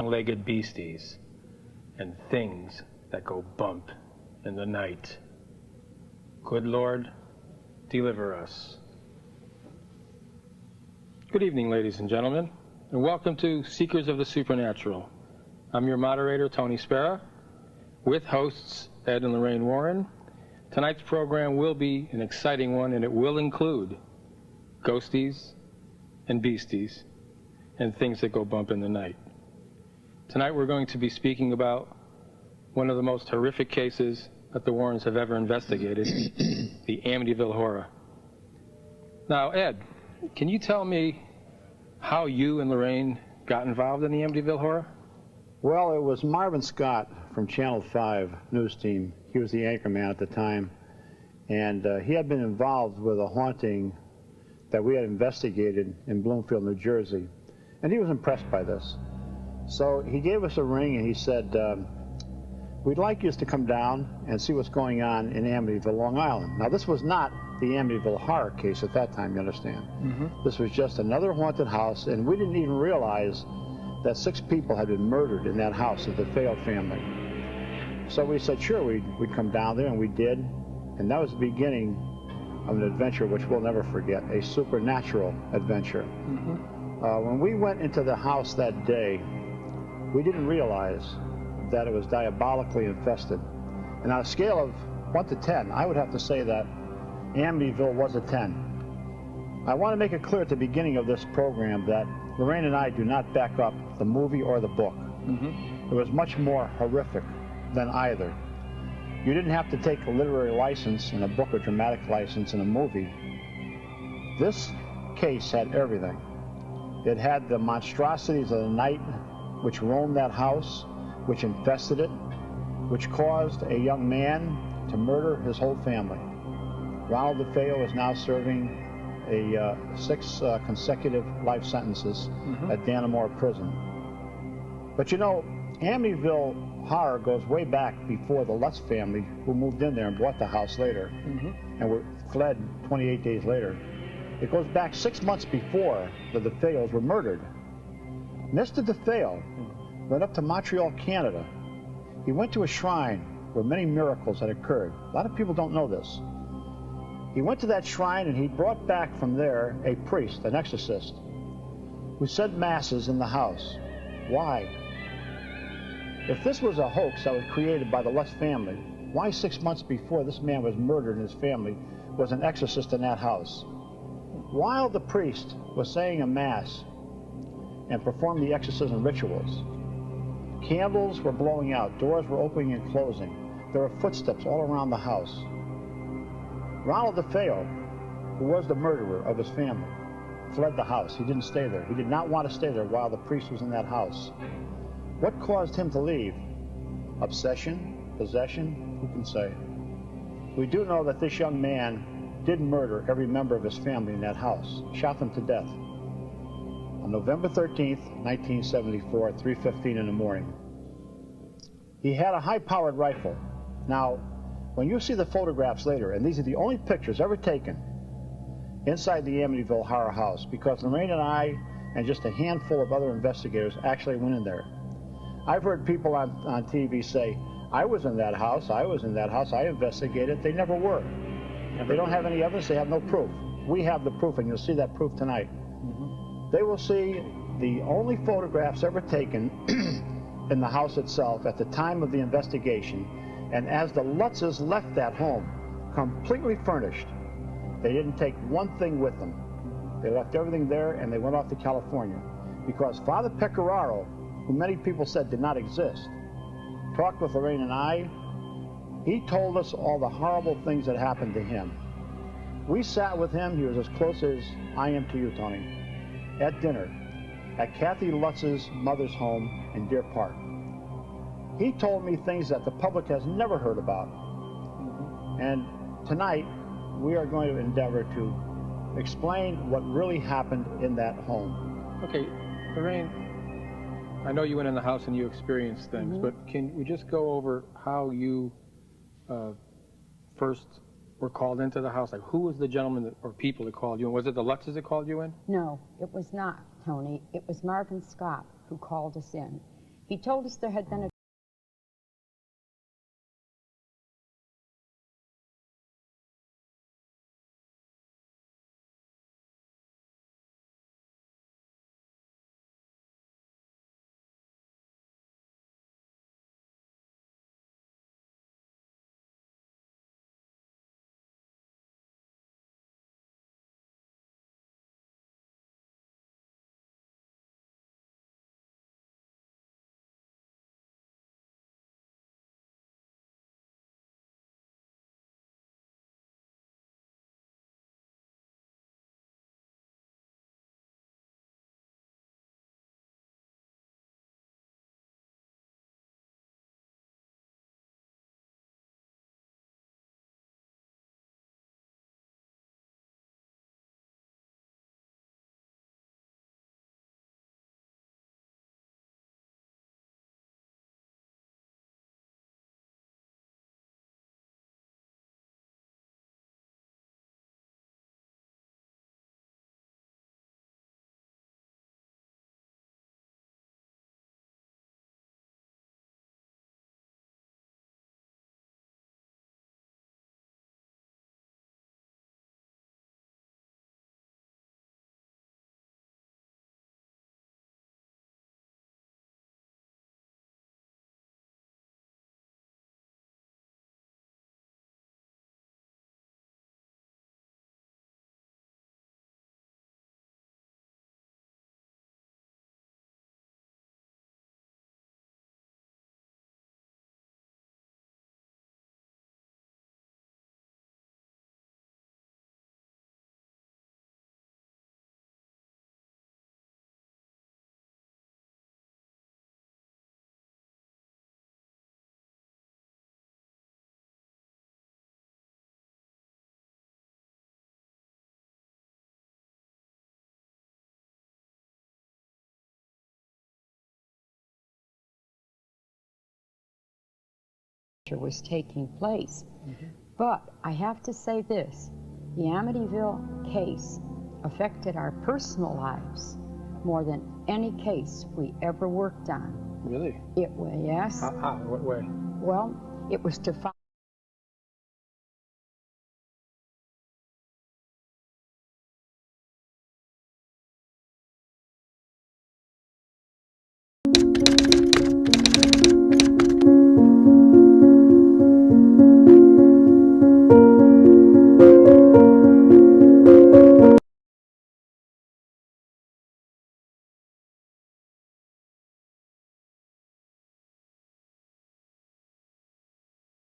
long-legged beasties, and things that go bump in the night. Good Lord, deliver us. Good evening, ladies and gentlemen, and welcome to Seekers of the Supernatural. I'm your moderator, Tony Spera, with hosts Ed and Lorraine Warren. Tonight's program will be an exciting one, and it will include ghosties and beasties and things that go bump in the night. Tonight we're going to be speaking about one of the most horrific cases that the Warrens have ever investigated, the Amityville Horror. Now, Ed, can you tell me how you and Lorraine got involved in the Amityville Horror? Well, it was Marvin Scott from Channel 5 news team. He was the anchorman at the time, and he had been involved with a haunting that we had investigated in Bloomfield, New Jersey, and he was impressed by this. So he gave us a ring and he said, we'd like you to come down and see what's going on in Amityville, Long Island. Now, this was not the Amityville horror case at that time, you understand. This was just another haunted house, and we didn't even realize that 6 people had been murdered in that house of the Fail family. So we said, sure, we'd come down there, and we did, and that was the beginning of an adventure which we'll never forget, a supernatural adventure. When we went into the house that day, we didn't realize that it was diabolically infested. And on a scale of 1 to 10, I would have to say that Amityville was a 10. I want to make it clear at the beginning of this program that Lorraine and I do not back up the movie or the book. It was much more horrific than either. You didn't have to take a literary license in a book or dramatic license in a movie. This case had everything. It had the monstrosities of the night which roamed that house, which infested it, which caused a young man to murder his whole family. Ronald DeFeo is now serving 6 consecutive life sentences at Dannemora Prison. But you know, Amityville horror goes way back before the Lutz family, who moved in there and bought the house later and were fled 28 days later. It goes back 6 months before the DeFeos were murdered. Mr. DeFeo went up to Montreal, Canada. He went to a shrine where many miracles had occurred. A lot of people don't know this. He went to that shrine and he brought back from there a priest, an exorcist, who said masses in the house. Why? If this was a hoax that was created by the Lutz family, why 6 months before this man was murdered and his family was an exorcist in that house? While the priest was saying a mass and performed the exorcism rituals, candles were blowing out, doors were opening and closing. There were footsteps all around the house. Ronald DeFeo, who was the murderer of his family, fled the house. He didn't stay there. He did not want to stay there while the priest was in that house. What caused him to leave? Obsession? Possession? Who can say? We do know that this young man did murder every member of his family in that house, shot them to death. On November 13th, 1974, at 3:15 in the morning. He had a high-powered rifle. Now, when you see the photographs later, and these are the only pictures ever taken inside the Amityville Horror House, because Lorraine and I and just a handful of other investigators actually went in there. I've heard people on TV say, I was in that house, I was in that house, I investigated. They never were. They don't have any evidence, they have no proof. We have the proof, and you'll see that proof tonight. They will see the only photographs ever taken in the house itself at the time of the investigation, and as the Lutzes left that home, completely furnished, they didn't take one thing with them. They left everything there, and they went off to California, because Father Pecoraro, who many people said did not exist, talked with Lorraine and I. He told us all the horrible things that happened to him. We sat with him, he was as close as I am to you, Tony, at dinner at Kathy Lutz's mother's home in Deer Park. He told me things that the public has never heard about. And tonight, we are going to endeavor to explain what really happened in that home. Okay, Lorraine, I know you went in the house and you experienced things, but can we just go over how you first were called into the house? Like, who was the gentleman that, or people that called you in? Was it the Lutzes that called you in? No, it was not, Tony. It was Marvin Scott who called us in. He told us there had been a was taking place. But I have to say this, the Amityville case affected our personal lives more than any case we ever worked on. Really? It was, yes. How? What way? Well, it was to find